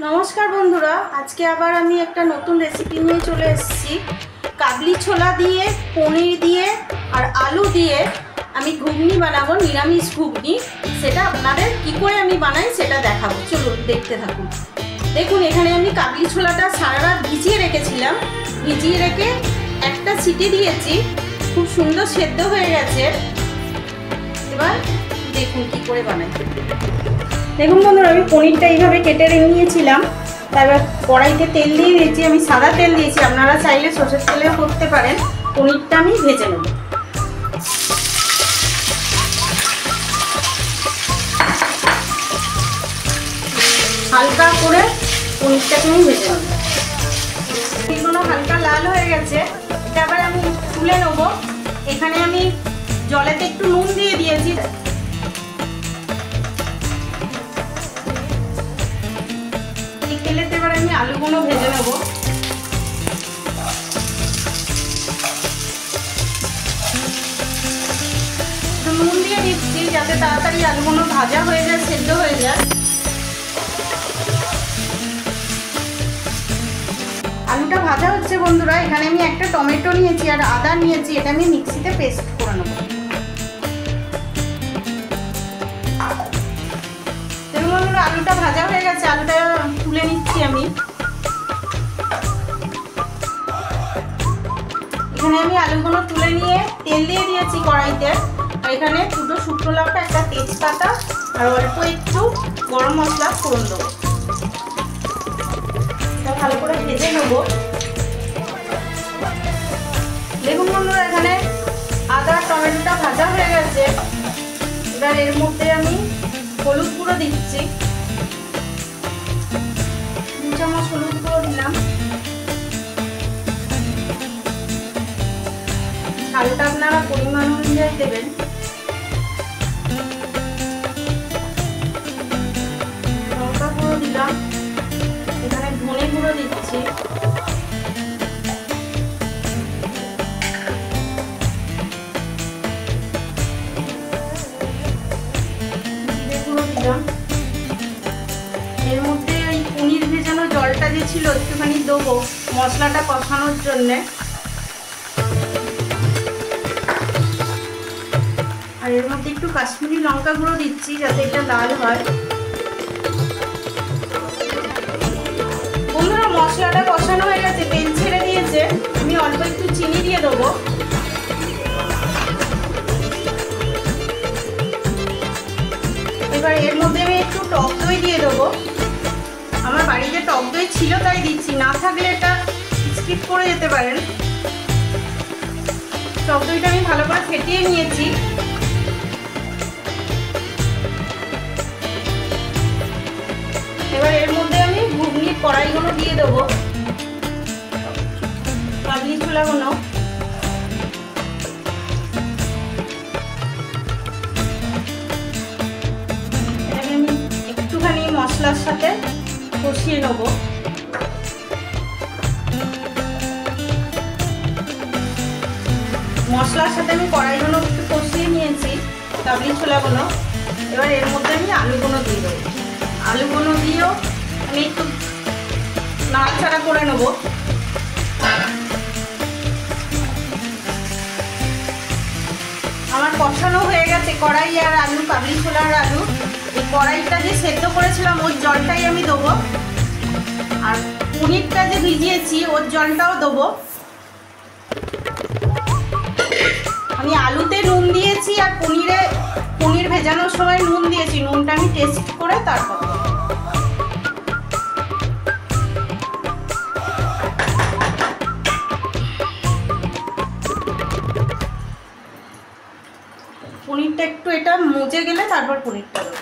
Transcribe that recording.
নমস্কার বন্ধুরা, আজকে আবার আমি একটা নতুন রেসিপি নিয়ে চলে এসেছি। কাবলি ছোলা দিয়ে, পনির দিয়ে আর আলু দিয়ে আমি ঘুগনি বানাবো, নিরামিষ ঘুগনি। সেটা আপনাদের কি করে আমি বানাই সেটা দেখাবো, চলুন দেখতে থাকুন। দেখুন, এখানে আমি কাবলি ছোলাটা সারা রাত ভিজিয়ে রেখেছিলাম। ভিজিয়ে রেখে একটা সিটি দিয়েছি, খুব সুন্দর সেদ্ধ হয়ে গেছে। এবার দেখুন কি করে বানাই। দেখুন বন্ধুরা, আমি পনিরটা এইভাবে কেটে নিয়েছিলাম। তারপর কড়াইতে তেল দিয়ে দিয়েছি, আমি সাদা তেল দিয়েছি, আপনারা চাইলে সরষের তেলেও করতে পারেন। পনিরটা আমি ভেজে নেব। হালকা করে পনিরটাকে আমি ভেজে নেব। এগুলো হালকা লাল হয়ে গেছে, এটা আবার আমি তুলে নেব। এখানে আমি জলেতে একটু নুন দিয়ে দিয়েছি। তেলেতে এবার আমি আলুগুলো ভেজে নেব। নুন দিয়ে দিচ্ছি যাতে তাড়াতাড়ি আলুগুলো ভাজা হয়ে যায়, সেদ্ধ হয়ে যায়। আলুটা ভাজা হচ্ছে বন্ধুরা। এখানে আমি একটা টমেটো নিয়েছি আর আদা নিয়েছি, এটা আমি মিক্সিতে পেস্ট করে নেব। দেখুন বন্ধুরা, আলুটা ভাজা হয়ে গেছে, আলুটা তুলে নিচ্ছি আমি। এখানে আমি আলুগুলো তুলে নিয়ে তেল দিয়ে দিয়েছি কড়াইতে। আর এখানে দুটো শুকনো লঙ্কা, একটা তেজপাতা আর অল্প একটু গরম মশলা ফোড়ন দেবো। এটা ভালো করে ভেজে নেব। দেখুন বন্ধুরা, এখানে আদা টমেটোটা ভাজা হয়ে গেছে। এবার এর মধ্যে আমি হলুদ গুঁড়ো দিচ্ছি, 2 চামচ হলুদ গুঁড়ো দিলাম। ঝালটা আপনারা পরিমাণ অনুযায়ী দেবেন। লঙ্কা গুঁড়ো দিলাম, এখানে ধনে গুঁড়ো দিচ্ছি। জিরে গুঁড়ো দিলাম। এর মধ্যে ওই পনির ভেজানো জলটা যে ছিল একটুখানি দেবো মশলাটা কষানোর জন্যে। আর এর মধ্যে একটু কাশ্মীরি লঙ্কা গুঁড়ো দিচ্ছি যাতে এটা লাল হয়। বন্ধুরা, মশলাটা কষানো হয়ে গেছে, তেল ছেড়ে দিয়েছে। আমি অল্প একটু চিনি দিয়ে দেবো। এবার এর মধ্যে আমি একটু টক দই দিয়ে দেবো। আমার বাড়িতে টক দই ছিল তাই দিচ্ছি, না থাকলে এটা স্কিপ করে যেতে পারেন। টক দইটা আমি ভালো করে ফেটিয়ে নিয়েছি। এবার এর মধ্যে আমি ঘুগনির কড়াইগুলো দিয়ে দেবো, কাবলি ছোলাগুলো। এটাকে আমি একটুখানি মশলার সাথে কষিয়ে নেব। মশলার সাথে আমি কড়াইগুলো একটু কষিয়ে নিয়েছি, কাবলি ছোলাগুলো। এবার এর মধ্যে আমি আলুগুলো দিয়ে দেবো। আলুগুলো দিয়েও আমি একটু নাড়াচাড়া করে নেব। আমার কষানো হয়ে গেছে কড়াই আর আলু, কাবলি ছোলার আলু। এই কড়াইটা যে সেদ্ধ করেছিলাম ওর জলটাই আমি দেবো, আর পনিরটা যে ভিজিয়েছি ওর জলটাও দেবো। আমি আলুতে নুন দিয়েছি আর পনির ভেজানোর সময় নুন দিয়েছি। নুনটা আমি টেস্ট করে তারপর পনিরটা একটু এটা মজে গেলে তারপর পনিরটা দেবো।